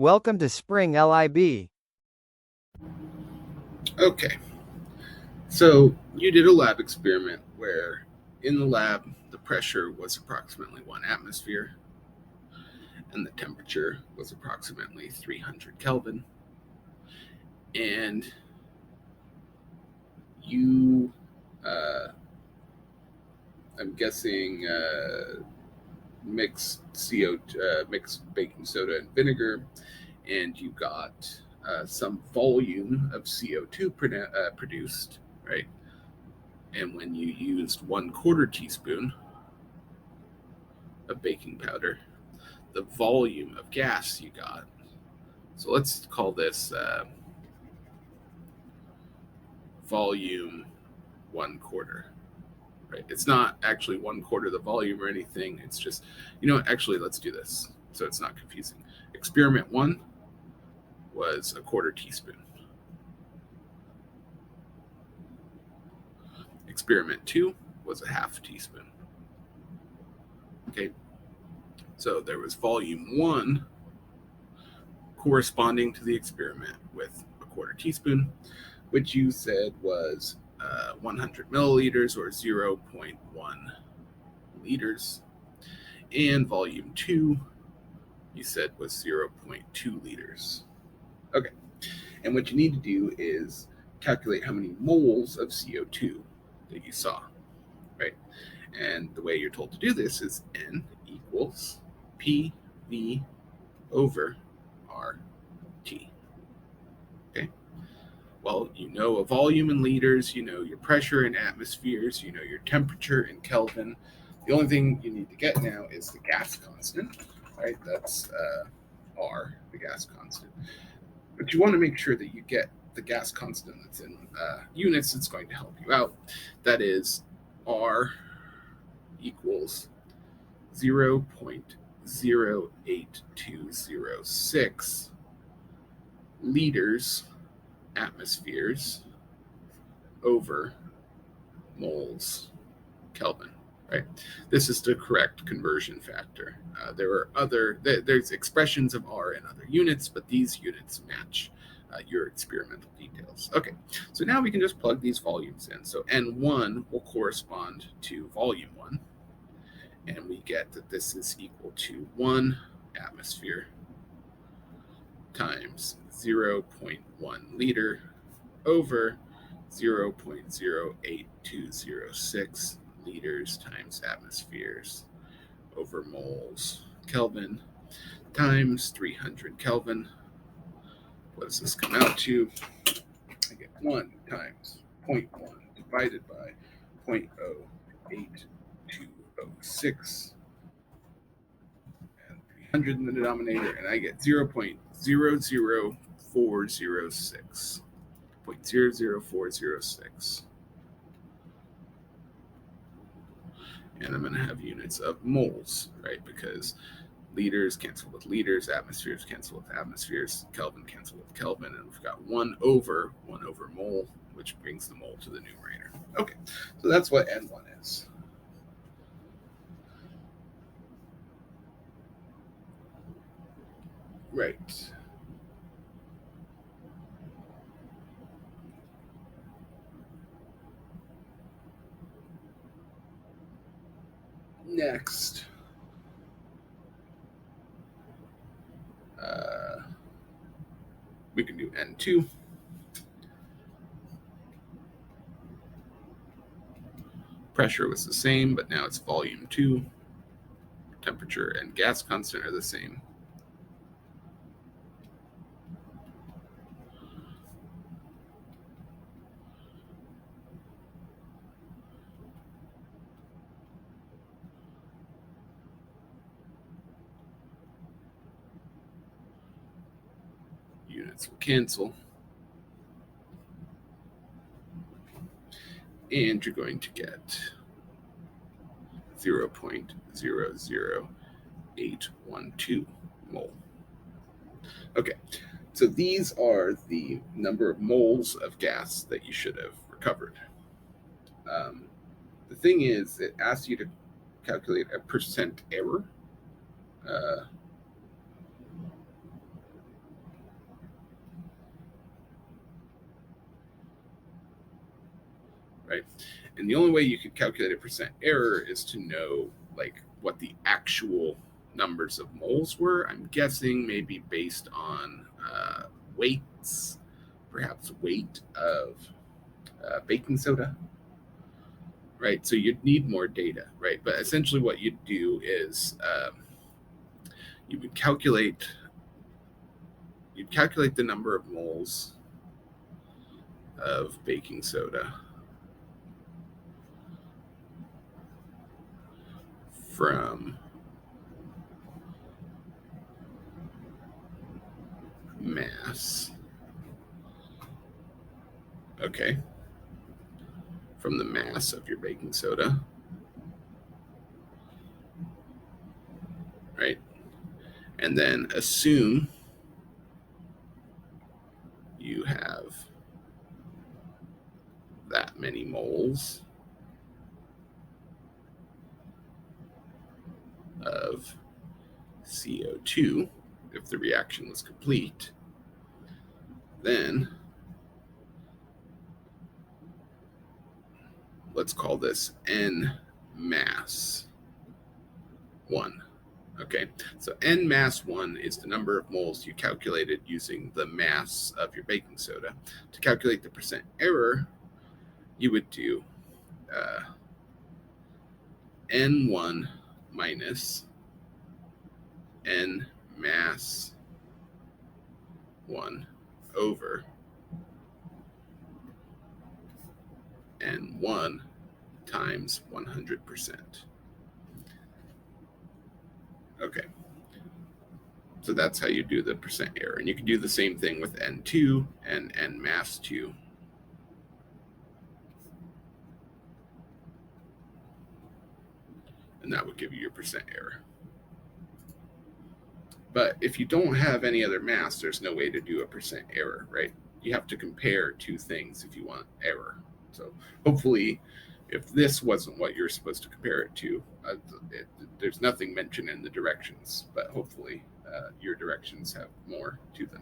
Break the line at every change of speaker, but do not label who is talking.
Welcome to Spring LIB.
Okay, so you did a lab experiment where in the lab the pressure was approximately 1 atmosphere and the temperature was approximately 300 Kelvin. And you, I'm guessing, mixed baking soda and vinegar, and you got some volume of CO2 produced, right? And when you used 1/4 teaspoon of baking powder, the volume of gas you got. So let's call this volume 1/4, right? It's not actually 1/4 the volume or anything. It's just, actually, let's do this so it's not confusing. Experiment 1 was 1/4 teaspoon. Experiment 2 was 1/2 teaspoon. Okay, so there was volume 1 corresponding to the experiment with 1/4 teaspoon, which you said was 100 milliliters or 0.1 liters. And volume 2, you said, was 0.2 liters. Okay. And what you need to do is calculate how many moles of CO2 that you saw, right? And the way you're told to do this is N equals PV over RT. Okay. Well, you know a volume in liters, you know your pressure in atmospheres, you know your temperature in Kelvin. The only thing you need to get now is the gas constant, right? That's R, the gas constant. But you want to make sure that you get the gas constant that's in units that's going to help you out. That is R equals 0.08206 liters atmospheres over moles Kelvin, right? This is the correct conversion factor. There's expressions of R in other units, but these units match your experimental details. Okay, so now we can just plug these volumes in. So N1 will correspond to volume 1, and we get that this is equal to 1 atmosphere times 0.1 liter over 0.08206 liters times atmospheres over moles Kelvin times 300 Kelvin. What does this come out to? I get 1 times 0.1 divided by 0.08206 and 300 in the denominator, and I get 0.00406. 0.00406. And I'm going to have units of moles, right? Because liters cancel with liters, atmospheres cancel with atmospheres, Kelvin cancel with Kelvin, and we've got 1 over mole, which brings the mole to the numerator. Okay, so that's what N1 is. Right. Next, we can do N2. Pressure was the same, but now it's volume 2. Temperature and gas constant are the same. Units will cancel. And you're going to get 0.00812 mole. Okay, so these are the number of moles of gas that you should have recovered. The thing is, it asks you to calculate a percent error. Uh, right? And the only way you could calculate a percent error is to know like what the actual numbers of moles were. I'm guessing maybe based on weights, perhaps weight of baking soda, right? So you'd need more data, right? But essentially, what you'd do is you would calculate the number of moles of baking soda from mass. Okay. From the mass of your baking soda, right? And then assume you have that many moles of CO2 if the reaction was complete. Then let's call this N mass 1. Okay, so N mass 1 is the number of moles you calculated using the mass of your baking soda. To calculate the percent error, you would do N1 minus N mass 1 over N1 times 100%. Okay, so that's how you do the percent error. And you can do the same thing with N2 and N mass 2. And that would give you your percent error. But if you don't have any other mass, there's no way to do a percent error, right? You have to compare two things if you want error. So hopefully, if this wasn't what you're supposed to compare it to, there's nothing mentioned in the directions, but hopefully your directions have more to them.